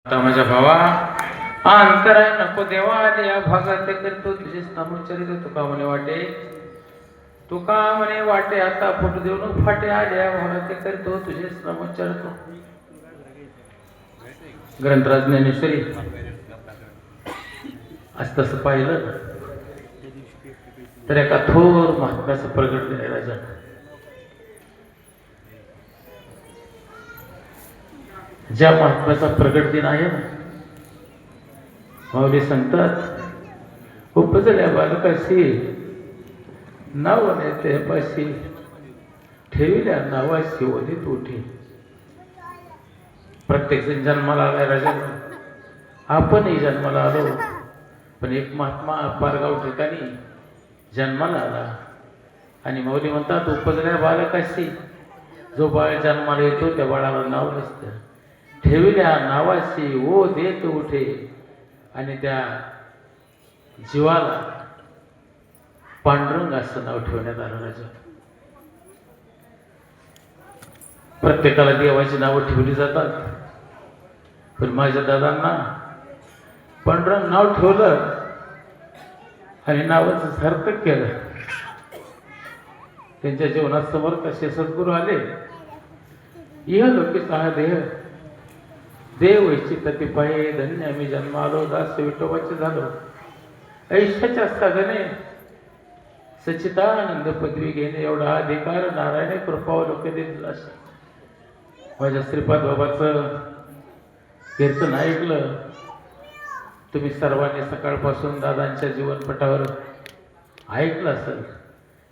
आता माझ्या भावा अंतराय नको देवा या भागात ते करतो तुझे नामोच्चारित तुका म्हणे वाटे तुका म्हणे वाटे आता फुट देऊन फाटे आल्या म्हणून ते करतो तुझे नामोच्चारतो. ग्रंथराज ज्ञानेश्वरी आज तसं पाहिलं तर एका थोर महात्म्याचं प्रगट झालेलं राजा ज्या महात्म्याचा प्रगट दिन आहे ना माऊली सांगतात उपजल्या बालकाशी नाव नेते पाशी ठेविल्या नावाशी ओलीत उठी. प्रत्येक जण जन्माला आलाय राजा आपणही जन्माला आलो पण एक महात्मा पारगाव ठिकाणी जन्माला आला आणि माऊली म्हणतात उपजल्या बालकाशी जो बाळ जन्माला येतो त्या बाळाला नाव नसतं ठेविल्या नावाशी ओ देत उठे आणि त्या जीवाला पांडुरंग असं नाव ठेवण्यात आलं राजा. प्रत्येकाला देवाची नावं ठेवली जातात पण माझ्या दादांना पांडुरंग नाव ठेवलं आणि नावाचं सार्थक केलं. त्यांच्या जीवनात समोर कसे सद्गुरू आले इह लोकीचा हा देह देव इच्छित पाये धन्य आम्ही जन्म आलो दास विठोबाचे झालो ऐशाच्या साधने सच्चिदानंद पदवी घेणे एवढा अधिकार नारायण कृपावलोकन दिला. माझ्या श्रीपाद बाबाचं कीर्तन ऐकलं तुम्ही सर्वांनी सकाळपासून दादांच्या जीवनपटावर ऐकलं असेल.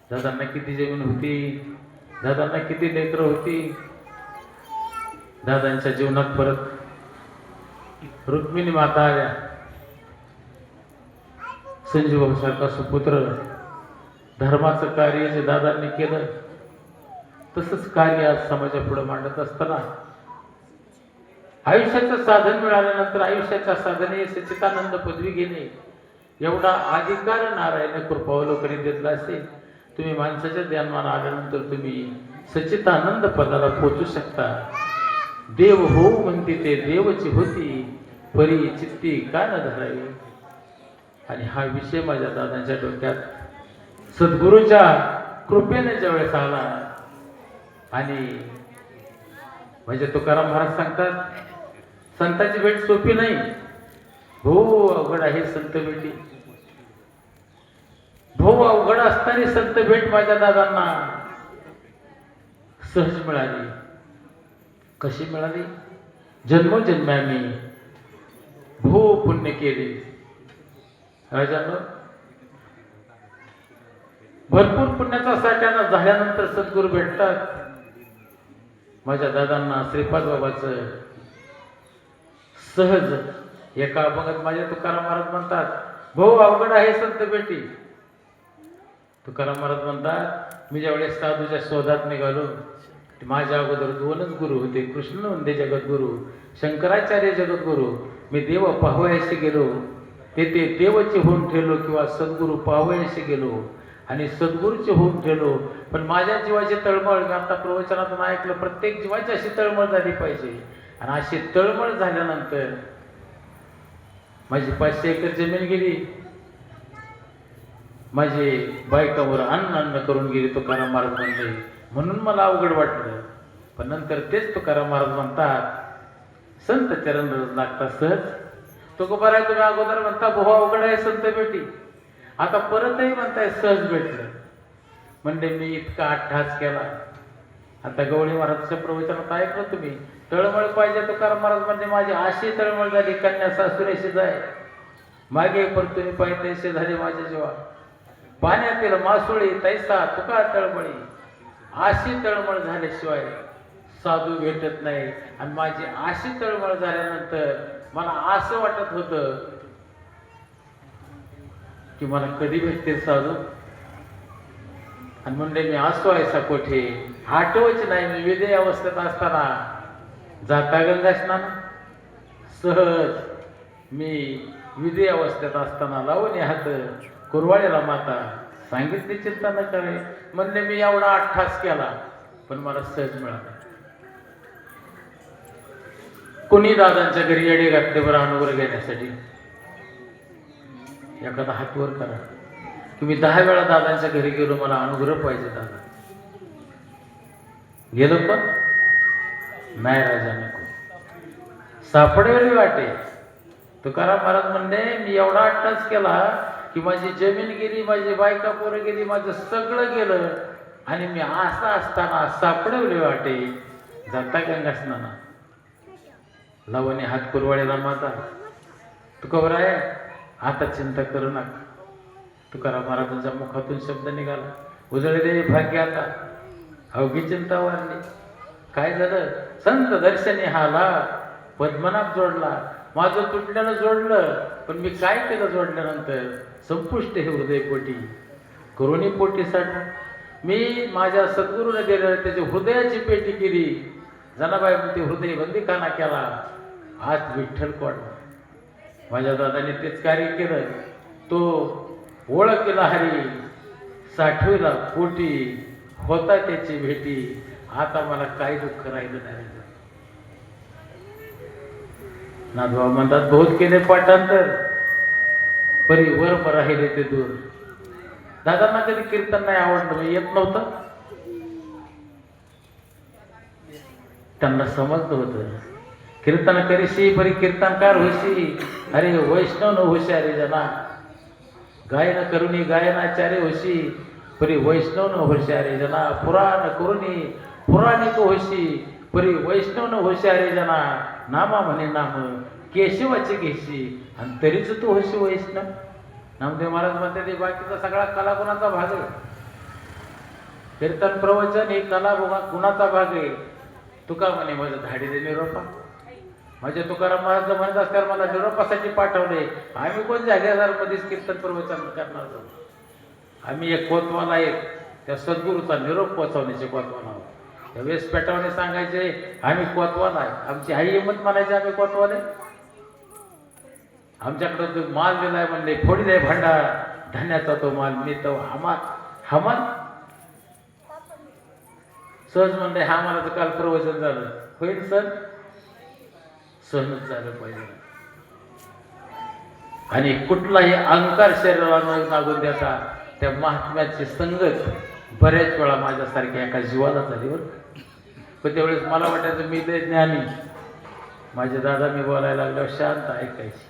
दादांना किती जमीन होती, दादांना किती लेकरं होती, दादांच्या जीवनात परत रुक्मिणी माता आल्या, संजीव सारखा सुपुत्र. धर्माचं कार्य जे दादांनी केलं तसंच कार्य आज समाजा पुढे मांडत असताना आयुष्याचं साधन मिळाल्यानंतर आयुष्याच्या साधने सच्चिदानंद पदवी घेणे एवढा अधिकार नारायण कृपावलोकन दिला असेल. तुम्ही माणसाच्या जन्माला आल्यानंतर तुम्ही सच्चिदानंद पदाला पोचू शकता. देव हो म्हणते ते देवची होती परी चित्ती का न धरावी. आणि हा विषय माझ्या दादांच्या डोक्यात सद्गुरूच्या कृपेने ज्यावेळेस आला आणि म्हणजे तुकाराम महाराज सांगतात संताची भेट सोपी नाही भो अवघड आहे संत भेटी. भो अवघड असताना संत भेट माझ्या दादांना सहज मिळाली. कशी मिळाली? जन्मोजन्मी आम्ही भो पुण्य केले राजानं. भरपूर पुण्याचा साठ्यानं झाल्यानंतर सद्गुरू भेटतात. माझ्या दादांना श्रीपाद बाबाचं सहज एका अभंगात माझ्या तुकाराम महाराज म्हणतात भो अवघड आहे संत भेटी. तुकाराम महाराज म्हणतात मी ज्यावेळेस साधूच्या शोधात निघालो माझ्या अगोदर दोनच गुरु होते, कृष्ण वंदे जगद्गुरु, शंकराचार्य जगद्गुरु. मी देव पाहावयाशी गेलो तेथे देवचे होऊन ठेवलो किंवा सद्गुरू पाहावयाशी गेलो आणि सद्गुरूचे होऊन ठेवलो. पण माझ्या जीवाची तळमळ मी आता प्रवचनातून ऐकलं प्रत्येक जीवाची अशी तळमळ झाली पाहिजे. आणि अशी तळमळ झाल्यानंतर माझी 500 एकर जमीन गेली, माझी बायकावर अन्न करून गेली तुकाराम महाराज म्हणले. म्हणून मला अवघड वाटलं. पण नंतर तेच तुकाराम महाराज म्हणतात संत चरण लागतात सहज. तुकोबा आहे तुम्ही अगोदर म्हणता बहु अवघड आहे संत भेटी, आता परतही म्हणताय सहज भेटलं. म्हणजे मी इतका अट्टहास केला. आता गवळी महाराजच्या प्रवचनात ऐकलं तुम्ही तळमळ पाहिजे तुकाराम महाराज म्हणजे माझी अशी तळमळ झाली कन्या सासुरेशी जाय मागे परतुनी पाहिजे झाले माझ्या जीवा. पाण्यातील मासुळी तैसा तुका तळमळी अशी तळमळ झाल्याशिवाय साधू भेटत नाही. आणि माझी अशी तळमळ झाल्यानंतर मला असं वाटत होतं की मला कधी भेटते साधू. आणि म्हणले मी असतो ऐसा कोठे आठवच नाही. मी विदय अवस्थेत असताना जाता गंगा स्नान सहज मी विदय अवस्थेत असताना लावून हात कुरवाळीला माता सांगितली चिंता न करे. म्हणले मी एवढा अट्टहास केला पण मला सहज मिळाला. कोणी दादांच्या घरी येडे घातले बरं अनुग्रह घेण्यासाठी? एखादा हात वर करा की मी 10 वेळा दादांच्या घरी गेलो, मला अनुग्रह पाहिजे दादा. गेलो पण नाही राजा नको. सापडेली वाटे. तुकाराम महाराज म्हणले मी एवढा अट्टाच केला की माझी जमीन गेली, माझी बायका पोरं गेली, माझं सगळं गेलं आणि मी असा असताना सापडवले वाटे जाता गंगा स्नाना. लावणी हात कुरवाळीला माझा. तुका आहे आता चिंता करू नका. तुकाराम महाराजांच्या मुखातून शब्द निघाला, उजळे दे भाग्य आता. अवघी चिंता वाढली. काय झालं? संत दर्शनी हा लाभ पद्मनाभ जोडला. माझं तुटल्यानं जोडलं, पण मी काय केलं जोडल्यानंतर? संपुष्ट हे हृदय पोटी करुणी पोटी साठ मी माझ्या सद्गुरूने दिलं, त्याची हृदयाची पेटी केली. जनाबाई म्हणते हृदय बंदीखाना केला. आज विठ्ठल कोण? माझ्या दादाने तेच कार्य केलं. तो ओळखला हरी साठवीला पोटी होता त्याची भेटी. आता मला काही दुःख राहिलं नाही. नाथभाऊ म्हणतात बहुत केले पाठांतर परी वर राहिले ते दूर. दादांना कधी कीर्तन नाही आवडलं, येत नव्हतं. त्यांना समजलं होतं कीर्तन करीशी परी कीर्तनकार होशी. अरे वैष्णव न होशी अरे जना. गायन करुणी गायनाचार्य होशी परी वैष्णव न होशी अरे जना. पुराण करुणी पुराणिक होशी परी वैष्णव न होशी अरे जना. नामा म्हणे नाम केशवाचे घेशी आणि तरीच तू होशी वैष्णव. नामदेव महाराज म्हणते ते बाकीचा सगळा कला गुणाचा भाग आहे. कीर्तन प्रवचन ही कला गुणाचा भाग आहे. तुका म्हणे माझं धाडी दे निरोपा. माझ्या तुकाराम महाराज म्हणत असल्यावर मला निरोपासाठी पाठवले. आम्ही कोण जागेदारमध्येच कीर्तन प्रवचन करणार आहोत. आम्ही एक कोतवाला एक त्या सद्गुरूचा निरोप पोचवण्याचे कोतवाला आहोत. त्यावेळेस पेटवणे सांगायचे आम्ही कोतवाल आहे. आमची आई हिंमत म्हणायची आम्ही कोतवाल आहे. आमच्याकडं तो माल दिलाय म्हणले फोडी दे भांडार धान्याचा तो माल मी तो हमाल सहज म्हणले हा मला तर काल प्रवचन झालं. होईल सर सहनच झालं पाहिजे. आणि कुठलाही अहंकार शरीराला लागून देता त्या महात्म्याची संगत बऱ्याच वेळा माझ्यासारख्या एका जीवाला झाली बरं. पण त्यावेळेस मला वाटायचं मी ते ज्ञानी. माझे दादा मी बोलायला लागल्यावर शांत ऐकायचे,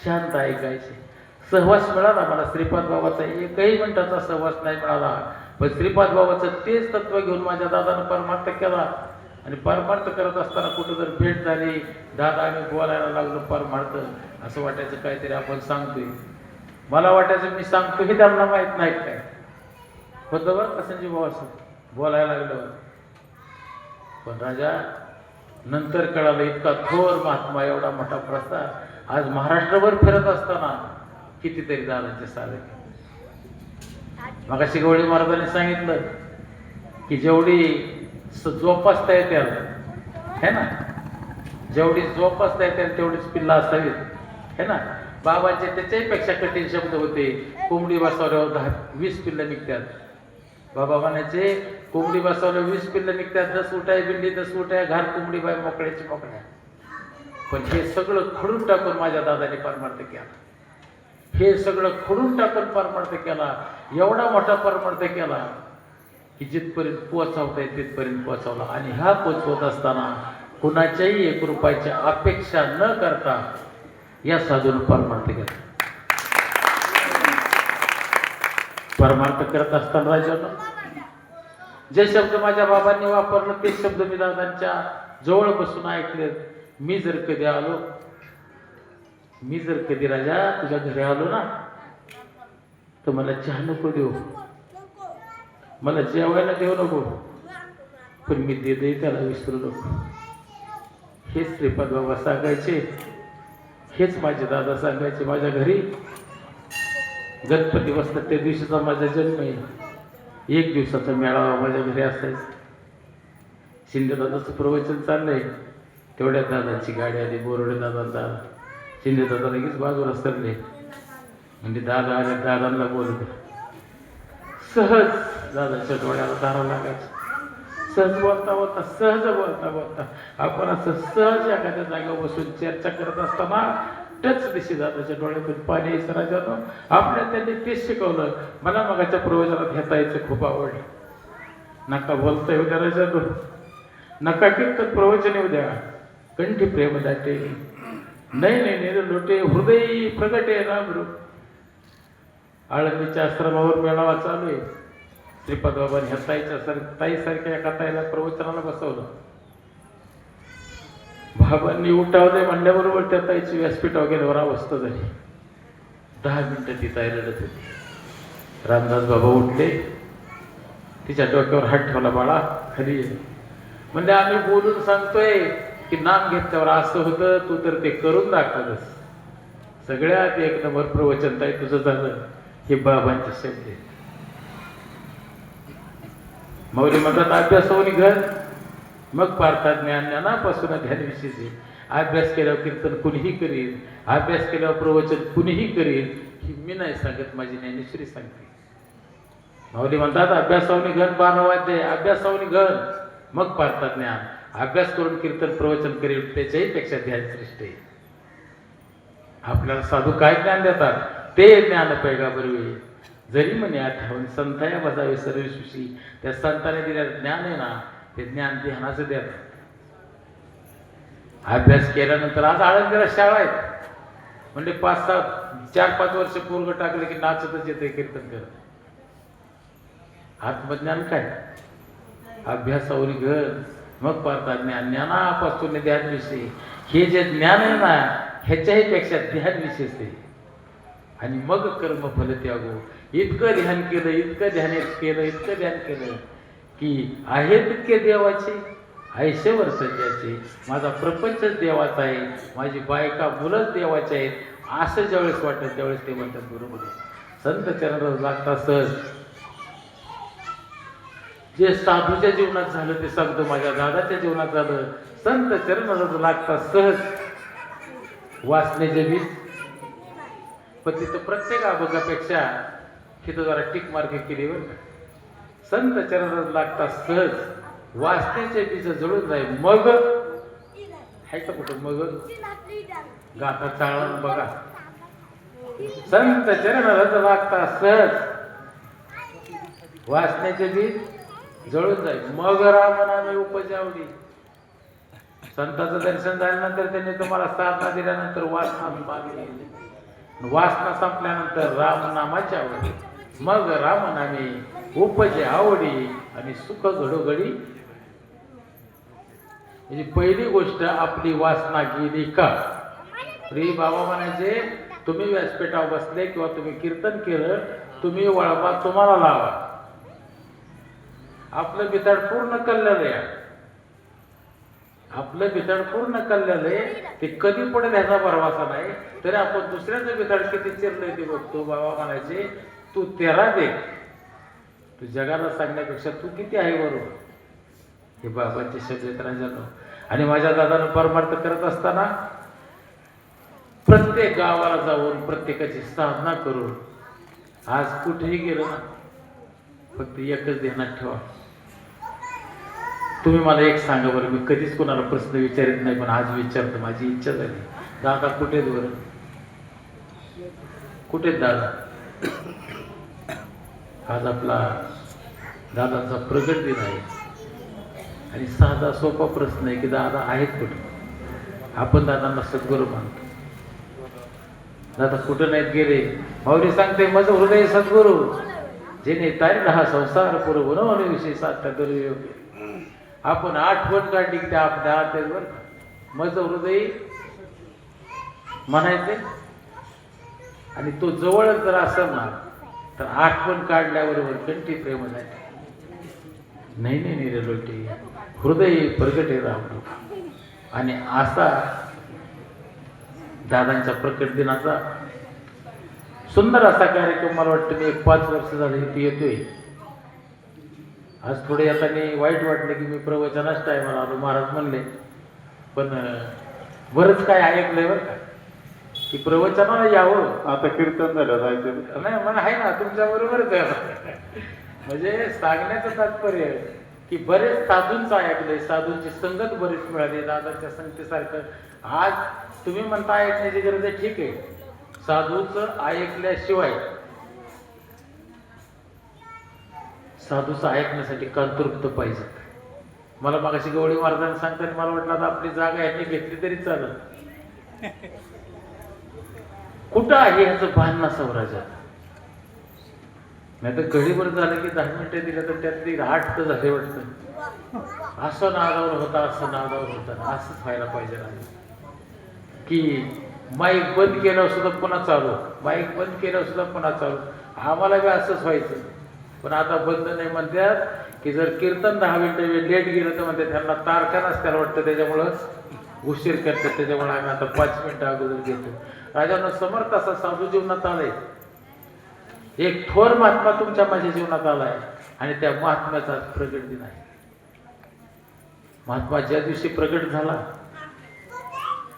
शांत ऐकायचे. सहवास मिळाला मला श्रीपाद बाबाचा. एकही मिनिटाचा सहवास नाही मिळाला, पण श्रीपाद बाबाचं तेच तत्व घेऊन माझ्या दादानं परमार्थ केला. आणि परमार्थ करत असताना कुठं जर भेट झाली, दादा आम्ही बोलायला लागलो परमार्थ, असं वाटायचं काहीतरी आपण सांगतोय. मला वाटायचं मी सांगतो हे त्यांना माहीत नाही काय होतं बरं का संजीव भाऊ असं बोलायला लागलं. पण राजा नंतर कळालं इतका थोर महात्मा, एवढा मोठा प्रस्ताव आज महाराष्ट्रभर फिरत असताना कितीतरी दादांचे सारे. मगाशी गवळी महाराजांनी सांगितलं की जेवढी जोपासता येते है ना, जेवढी जोपासता येते तेवढीच पिल्ला असावीत है ना. बाबाचे त्याच्यापेक्षा कठीण शब्द होते. कोंबडी बसवल्यावर 10-20 पिल्लं निघतात. बाबा म्हणायचे कोंबडी बसवल्यावर 20 पिल्लं निघतात. 10 उठाय बिंडी 10 उठाय घाल कोंबडी बाय मोकळ्याची मोकळ्या. पण हे सगळं खोडून टाकून माझ्या दादाने परमार्थ केला. हे सगळं खोडून टाकून परमार्थ केला. एवढा मोठा परमार्थ केला की जिथपर्यंत पोहोचवता येईल तिथपर्यंत पोहोचवला. आणि हा पोचवत असताना कुणाच्याही 1 रुपयाची अपेक्षा न करता या साधून परमार्थ केला. परमार्थ करत असताना राजानं जे शब्द माझ्या बाबांनी वापरलं ते शब्द मी दादांच्या जवळ बसून ऐकले. मी जर कधी राजा तुझ्या घरी आलो ना तर मला चहा नको देऊ, मला जेवायला देऊ नको, पण मी दे त्याला विसरू नको. हेच श्रीपाद बाबा सांगायचे, हेच माझे दादा सांगायचे. माझ्या घरी गणपती बसतात त्या दिवशीचा माझा जन्म आहे. 1 दिवसाचा मेळावा माझ्या घरी असायचा. शिंदे दादाचं प्रवचन चाललंय तेवढ्यात दादांची गाडी आली. बोरडे दादा शिंदे दादा लगेच बाजूला सरले. म्हणजे दादा आले, दादांना बोलत सहज दादाच्या डोळ्याला धारा लागायची. सहज बोलता बोलता सहज बोलता बोलता आपण असं सहज एखाद्या जागा बसून चर्चा करत असताना टच दिशी दादाच्या डोळ्यातून पाणी इसरायचं आपल्या त्यांनी तेच शिकवलं. मला मगाच्या प्रवचनात घेता यायचं खूप आवडलं. नका बोलता येऊ द्या राजा, नका कीर्तन प्रवचन येऊ द्या, कंठी प्रेम दाटे नाही नाही नाही लोटे हृदय प्रगटे रामरूप. आळंदीच्या आश्रमावर मेळावा चालू आहे. श्रीपाद बाबांनी ह्या ताईसारख्या एका ताईला प्रवचनाला बसवलं. बाबांनी उठावले म्हणल्याबरोबर त्या ताईची व्यासपीठावर गेल्यावर अवस्था झाली. 10 मिनिटं ती ताई रडत होती. रामदास बाबा उठले, तिच्या डोक्यावर हात ठेवला, बाळा खाली ये. म्हणजे आम्ही बोलून सांगतोय की नाम घेतल्यावर असं होतं, तू तर ते करून दाखवलंस. सगळ्यात एक नंबर प्रवचन ताई तुझं झालं. हे बाबांचे शब्द आहेत. मौली म्हणतात अभ्यास होऊन घर मग पारतात ज्ञान, ज्ञानापासून ध्यानविषयी. अभ्यास केल्यावर कीर्तन कुणीही करील, अभ्यास केल्यावर प्रवचन कुणीही करील, ही मी नाही सांगत, माझी ज्ञानेश्वरी सांगते. माऊली म्हणतात अभ्यासावनी घन 12 वाद्य, अभ्यासावनी घन मग पारतात ज्ञान. अभ्यास करून कीर्तन प्रवचन करील त्याच्याही पेक्षा ध्यान श्रेष्ठ आहे. आपल्याला साधू काय ज्ञान देतात ते ज्ञान पैगाबरवे. जरी म्हणे आठवण संताया बजावे सर्वसुशी. त्या संताने दिलेलं ज्ञान आहे ना, ते ज्ञान ध्यानाचं द्या. अभ्यास केल्यानंतर आज आळंदीला शाळा आहेत म्हणजे 4-5 वर्ष पूर्व टाकले की नाचतच येते कीर्तन करत. आत्मज्ञान काय? अभ्यासावर घर मग पारतात ज्ञान, ज्ञानापासून ध्यान विषयी. हे जे ज्ञान आहे ना ह्याच्याही पेक्षा ध्यान विशेष आहे. आणि मग कर्म फल त्यागो. इतकं ध्यान केलं, इतकं ध्यान केलं, इतकं ध्यान केलं की आहे तितके देवाचे, आयुष्यभर सध्याचे. माझा प्रपंचच देवाचा आहे, माझी बायका मुलंच देवाचे आहेत. असं ज्यावेळेस वाटतं त्यावेळेस ते म्हणतात बरोबर आहे. संत चरण लागता सहज. जे साधूच्या जीवनात झालं ते सांगतो, माझ्या दादाच्या जीवनात झालं. संत चरण लागता सहज वाचण्याचे बीज. पण तिथं प्रत्येक अभंगापेक्षा तिथं जरा टिक मार्क केली बरं का. संत चरण लागता सहज वाचण्याचे बीज जळून जाईल. मग आहे का कुठं मग गाथा चाळून बघा. संत चरण लागता सहज वाचण्याचे बीज जळून जाईल. मग रामनामे उपजावली. संतांचं दर्शन झाल्यानंतर त्यांनी तुम्हाला साधना दिल्यानंतर वासना मागली. वासना संपल्यानंतर रामनामाची आवडी. मग रामनामे उपजे आवडी आणि सुख घडोघडी. म्हणजे पहिली गोष्ट आपली वासना गेली का. श्री बाबा म्हणायचे तुम्ही व्यासपीठावर बसले किंवा तुम्ही कीर्तन केलं, तुम्ही वळवा तुम्हाला लावा. आपलं बिथाड पूर्ण कल्लेलं आहे. आपलं बिथाड पूर्ण कल्लेलं आहे. ते कधी पडेल ह्याचा भरवसा नाही. तरी आपण दुसऱ्याचं बिथाड किती चिरलंय ते बघतो. बाबा म्हणायचे तू तेरा दे, तू जगाला सांगण्यापेक्षा तू किती आहे बरोबर. हे बाबांचे शब्द राजानो. आणि माझ्या दादानं परमार्थ करत असताना प्रत्येक गावाला जाऊन प्रत्येकाची साधना करून आज कुठेही गेलो ना फक्त एकच ध्यानात ठेवा. तुम्ही मला एक सांगा बरं, मी कधीच कोणाला प्रश्न विचारित नाही पण आज विचारतो, माझी इच्छा झाली. दादा कुठेच बरं, कुठेच दादा. आज आपला दादांचा प्रगट दिन आहे आणि साधा सोपा प्रश्न आहे की दादा आहेत कुठे. आपण दादांना सद्गुरू मानतो. दादा कुठं नाहीत गेले. माऊली सांगते माझं हृदय सद्गुरू जेणे तारीला हा संसार पुरं बनवण्याविषयी साध्य करू. आपण आठवण काढली की त्या आपल्या हातावर माझं हृदय म्हणायचे. आणि तो जवळच जर असेल ना तर आठवण काढल्याबरोबर कंठी प्रेम झाले. नाही नाही नाही रे लोटे, हृदय प्रगटे राम. आणि असा दादांच्या प्रकट दिनाचा सुंदर असा कार्यक्रम मला वाटतं मी 5 वर्ष झाले इथे येतोय. आज थोडे आता मी वाईट वाटलं की मी प्रवचनाच टायमाला आलो. महाराज म्हणले पण बरंच काय ऐकलंय बरं का की प्रवचनाला यावं. आता कीर्तन झालं जायचं नाही मला आहे ना तुमच्या बरोबरच आहे. म्हणजे सांगण्याचं तात्पर्य की बरेच साधूंचं ऐकलंय, साधूंची संगत बरीच मिळाली दादाच्या संगतीसारखं. आज तुम्ही म्हणता ऐकण्याची गरज आहे, ठीक आहे. साधूचं ऐकल्याशिवाय, साधूचं ऐकण्यासाठी कंतृप्त पाहिजे. मला मागाशी गवळी महाराजांनी सांगताना मला वाटलं आता आपली जागा यांनी घेतली तरी चालत. कुठं आहे ह्याचं भान नसावं राजा. नाही तर घडीभर झालं की 10 मिनिटं दिलं तर त्यातली 8 तर झाले वाटतं. असं नादावर होता, असं नादावर होता. असंच व्हायला पाहिजे की माईक बंद केलं सुद्धा पुन्हा चालू, माईक बंद केलं सुद्धा पुन्हा चालू. आम्हाला बी असंच व्हायचं. पण आता बंद नाही म्हणतात की जर कीर्तन 10 मिनिटं लेट गेलं तर म्हणते त्यांना तारखा नसत्याला वाटतं, त्याच्यामुळं उशीर करतात. त्याच्यामुळे आम्ही आता 5 मिनिटं अगोदर घेतो. राजानं समर्थ असा साधू जीवनात आलाय. एक थोर महात्मा तुमच्या माझ्या जीवनात आलाय आणि त्या महात्म्याचा प्रगट दिन आहे. महात्मा ज्या दिवशी प्रगट झाला,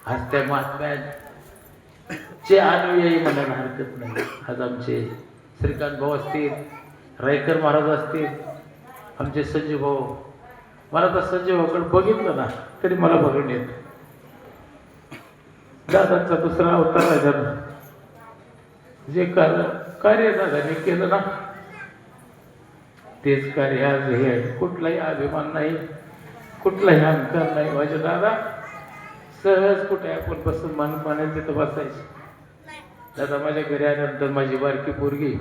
आज त्या महात्म्याचे अनुयायी म्हणायला हरकत नाही. आज आमचे श्रीकांत भाऊ असतील, रायकर महाराज असतील, आमचे संजय भाऊ. मला तर संजय भाऊकडे बघितलं ना तरी मला बघून येत. दादांचा दुसरा अवतार आहे झाला. जे कार्य दादाने केलं ना तेच कार्य आज हे आहे. कुठलाही अभिमान नाही, कुठलाही अहंकार नाही. माझे दादा सहज कुठे आपण बसून म्हणायचं तिथं बसायचं. दादा माझ्या घरी आल्यानंतर माझी बारकी पोरगी,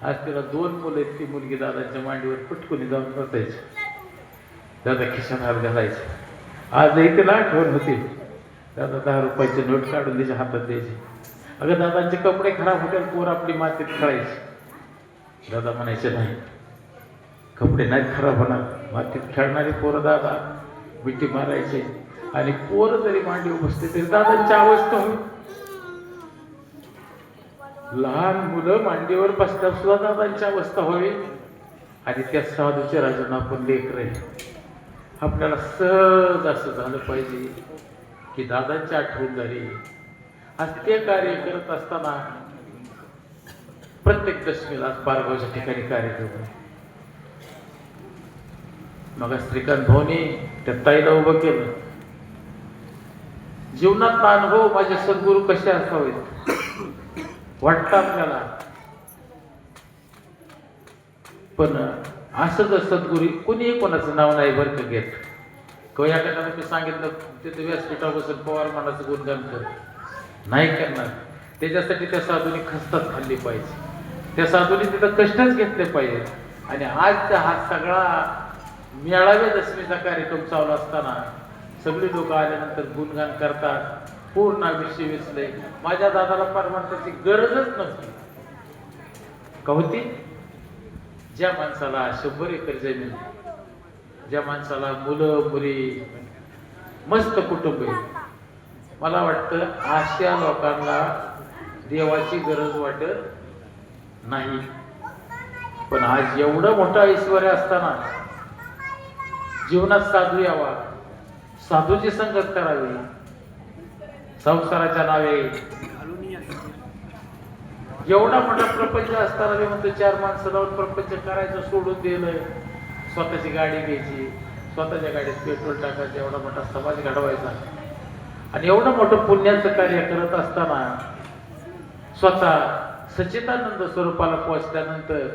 आज तिला 2 मुलं आहेत. ती मुलगी दादाच्या मांडीवर पटकुनी जाऊन बसायची. दादा खिशात हात घालायचे. आजही तिला आठवण होती. दादा 10 रुपयाची नोट काढून तिच्या हातात द्यायची. अगं दादांचे कपडे खराब होते, पोर आपली मातीत खेळायची. दादा म्हणायचे नाही, कपडे नाहीत खराब होणार. मातीत खेळणारी पोरं दादा मिठी मारायचे. आणि पोरं जरी मांडीवर बसते तरी दादांची अवस्था होईल. लहान मुलं मांडीवर बसल्यावर सुद्धा दादांची अवस्था व्हावी. आणि त्या साधूच्या राजांना आपण लेकरं आहे. आपल्याला सहज असं झालं पाहिजे की दादांची आठवण झाली. आज ते कार्य करत असताना प्रत्येक दशमीला पारगावच्या ठिकाणी कार्यक्रम आहे. मग श्रीकांत भाऊनी त्या ताईला उभं केलं. जीवनात अनुभव माझे सद्गुरू कसे असावेत वाटतं आपल्याला. पण असं जर सद्गुरू कोणीही कोणाचं नाव नाही बरं का घेत. किंवा एखाद्याला मी सांगितलं तिथे व्यासपीठावर बसून पवार मानाचं गुणगान कर, नाही करणार. त्याच्यासाठी त्या साधूने खस्तात खाल्ली पाहिजे. त्या साधूने तिथं कष्टच घेतले पाहिजे. आणि आज हा सगळा मेळाव्या दशमीचा कार्यक्रम चालू असताना सगळी लोक आल्यानंतर गुणगान करतात. पूर्ण विषय विसले. माझ्या दादाला परमार्थाची गरजच नव्हती. का होती? ज्या माणसाला 100 एकर जमीन, ज्या माणसाला मुलं मुली, मस्त कुटुंब आहे, मला वाटतं अशा लोकांना देवाची गरज वाटत नाही. पण आज एवढं मोठं ऐश्वर्य असताना जीवनात साधू यावा, साधूची संगत करावी, संसाराच्या नावे एवढा मोठा प्रपंच असताना मी म्हणतो 4 माणसं लावून प्रपंच करायचं सोडून दिलं. स्वतःची गाडी घ्यायची, स्वतःच्या गाडीत पेट्रोल टाकायचं, एवढा मोठा समाज घडवायचा. आणि एवढं मोठं पुण्याचं कार्य करत असताना स्वतः सच्चिदानंद स्वरूपाला पोहोचल्यानंतर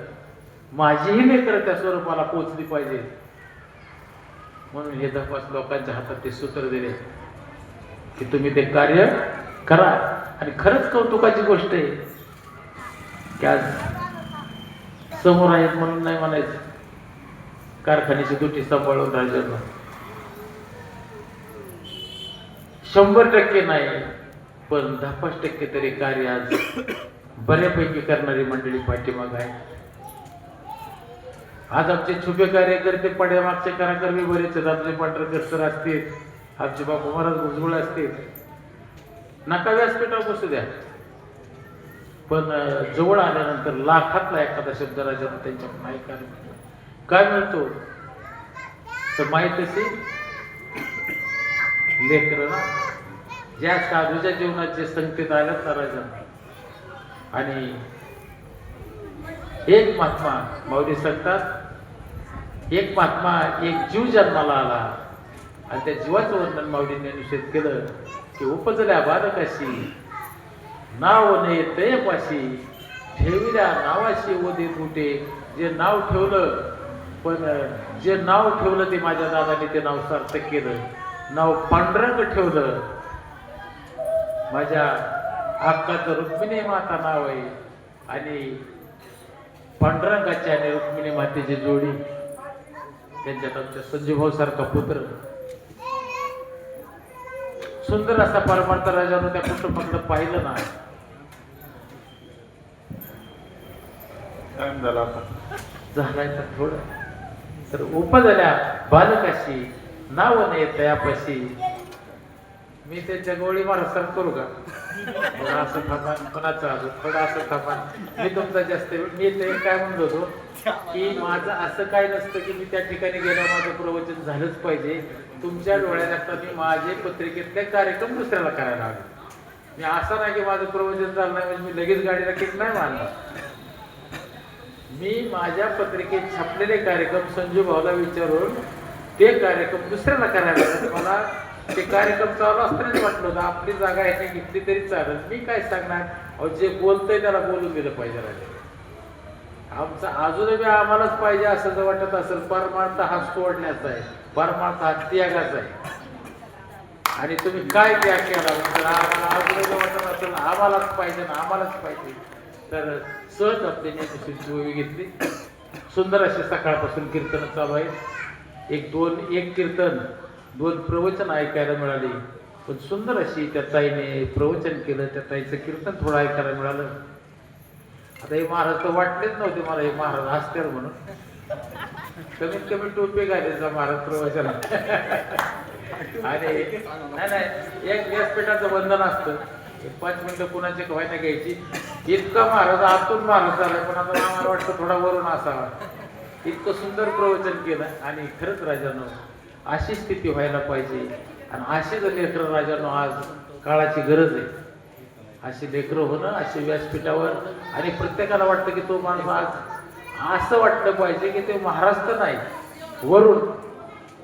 माझीही लेकरं त्या स्वरूपाला पोहोचली पाहिजे म्हणून हे 10 लोकांच्या हातात ते सूत्र दिले की तुम्ही ते कार्य करा. आणि खरंच कौतुकाची गोष्ट आहे की आज समोर आहेत म्हणून नाही म्हणायचं. कारखान्याची दुटी सांभाळून राजांना 100% नाही पण 10% तरी कार्य आज बऱ्यापैकी करणारी मंडळी पाठीमाग आहे. आज आमचे छुपे कार्यकर्ते पड्यामागचे कार्यकर्ते बरेच आहेत. आमचे पांढरकर सर असतील, आमचे बापू महाराज भुजबळ असतील. नका व्यासपीठावर बसू द्या, पण जवळ आल्यानंतर लाखातला एखादा शब्द राजांना त्यांच्याकडून ऐकायला काय मिळतो तर माहित असेल लेकरं ना ज्या साधूच्या जीवनात जे संकेत आल्यात ना राजांना. आणि एक महात्मा माऊली सांगतात एक महात्मा एक जीव जन्माला आला आणि त्या जीवाचं वर्णन माऊलींनी निषेध केलं की उपजल्या बालकाशी नाव ने तयपाशी ठेविल्या नावाशी ओदे तुटे. जे नाव ठेवलं पण जे नाव ठेवलं ते माझ्या दादाने ते नाव सार्थक केलं. नाव पांडुरंग ठेवलं. माझ्या हक्काचं रुक्मिणी माता नाव आहे आणि पांडुरंगाची आणि रुक्मिणी मातेची जोडी त्यांच्यात आमच्या संजीवभाऊ सारखा पुत्र. सुंदर असा परमार्थ राजानं त्या कुटुंबाकडे पाहिलं ना. झालाय तर थोडं तर उपजल्या बालकाशी नाव नाही तयापाशी. मी त्यांच्या गोळी मारा सर करू का? थोडं असं थांबा कोणाचं आलं थोडं असं थांबा. मी तुमचा जास्त मी ते काय म्हणत होतो की माझं असं काय नसतं की मी त्या ठिकाणी गेल्या माझं प्रवचन झालंच पाहिजे. तुमच्या डोळ्यात आता मी माझे पत्रिकेतले कार्यक्रम दुसऱ्याला करायला हवे. मी असं नाही की माझं प्रवचन झालं नाही म्हणजे मी लगेच गाडीला किट नाही मारणार. मी माझ्या पत्रिकेत छापलेले कार्यक्रम संजू भाऊला विचारून ते कार्यक्रम दुसऱ्याला करायला लागले. मला ते कार्यक्रम चालू असतानाच वाटलं होतं आपली जागा ह्याने घेतली तरी चालेल. मी काय सांगणार अहो जे बोलतंय त्याला बोलून दिलं पाहिजे. राजा आमचा अजूनही आम्हालाच पाहिजे असं जर वाटत असेल. परमार्थ हा सोडण्याचा आहे. परमार्थ हा त्यागाचा आहे. आणि तुम्ही काय त्याग केला म्हणजे आम्हाला अजूनही वाटत असेल आम्हालाच पाहिजे ना आम्हालाच पाहिजे तर सहज आपली नेहमीची ओवी घेतली. सुंदर असे सकाळपासून कीर्तन चालू आहे. एक कीर्तन 2 प्रवचन ऐकायला मिळाली. पण सुंदर अशी त्या ताईने प्रवचन केलं. त्या ताईचं कीर्तन थोडं ऐकायला मिळालं. आता हे महाराज तर वाटलेच नव्हते मला हे महाराज हसतील म्हणून. कमीत कमी टोपी घालायचा महाराज प्रवचन. आणि नाही एक व्यासपीठाचं बंधन असतं. 5 मिनिटं कुणाची व्हायला घ्यायची. इतका महाराज आतून महाराज झाला पण आता आम्हाला वाटतं थोडा वरून असावा. इतकं सुंदर प्रवचन केलं. आणि खरंच राजानं अशी स्थिती व्हायला पाहिजे. आणि अशी जर लेकरं राजानं आज काळाची गरज आहे. अशी लेकरं होणं अशी व्यासपीठावर. आणि प्रत्येकाला वाटतं की तो माणूस आज असं वाटलं पाहिजे की ते महाराज तर नाही वरून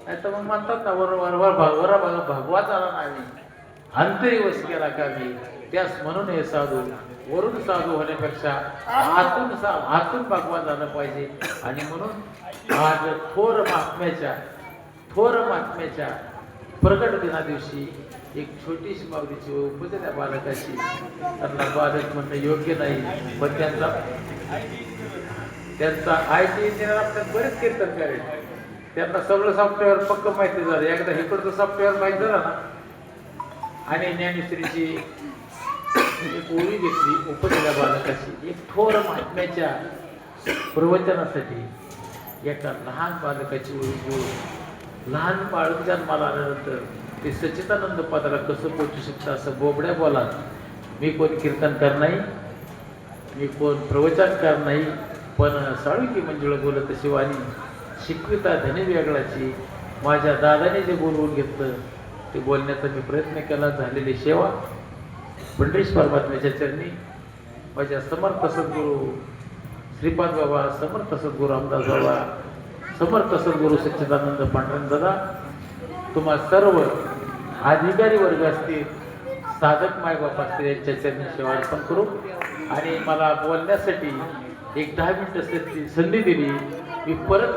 नाही तर मग म्हणतात ना वरा भगवाच आला नाही अंतरी वस केला का मी त्यास म्हणून हे साधू. वरून साधू होण्यापेक्षा आतून भगवान झालं पाहिजे. आणि म्हणून आज थोर महात्म्याच्या प्रकट दिना दिवशी एक छोटीशी माऊलीची उपजल्या बालकाशी. त्यांना बालक म्हणणं योग्य नाही पण त्यांचा IT इंजिनियर आपल्यात बरेच कीर्तन करेल. त्यांना सगळं सॉफ्टवेअर पक्क माहिती झालं. एकदा इकडचं सॉफ्टवेअर माहिती झालं ना. आणि ज्ञानेश्वरीची एक ओळी घेतली उपजल्या बालकाशी. एक थोर महात्म्याच्या प्रवचनासाठी एका लहान बालकाची ओळी घेऊन लहान बाळक जन्माला आल्यानंतर ते सच्चिदानंद पदाला कसं पोचू शकतं असं बोबड्या बोला. मी कोण कीर्तनकार नाही मी कोण प्रवचनकार नाही पण साळुंकी मंजुळा बोलत तशी वाणी शिकविता धनी वेगळाची. माझ्या दादाने जे बोलवून घेतलं ते बोलण्याचा मी प्रयत्न केला. झालेली सेवा पंढरीश परमात्म्याच्या चरणी माझ्या समर्थ सद्गुरू श्रीपाद बाबा समर्थ सद्गुरू रामदास बाबा समर्थ सद्गुरू सच्चिदानंद पांडुरंग दादा तुम्हा सर्व अधिकारी वर्ग असतील साधक मायबाप असतील यांच्या चरणी सेवा अर्पण करू. आणि मला बोलण्यासाठी एक 10 मिनिटं संधी दिली. मी परत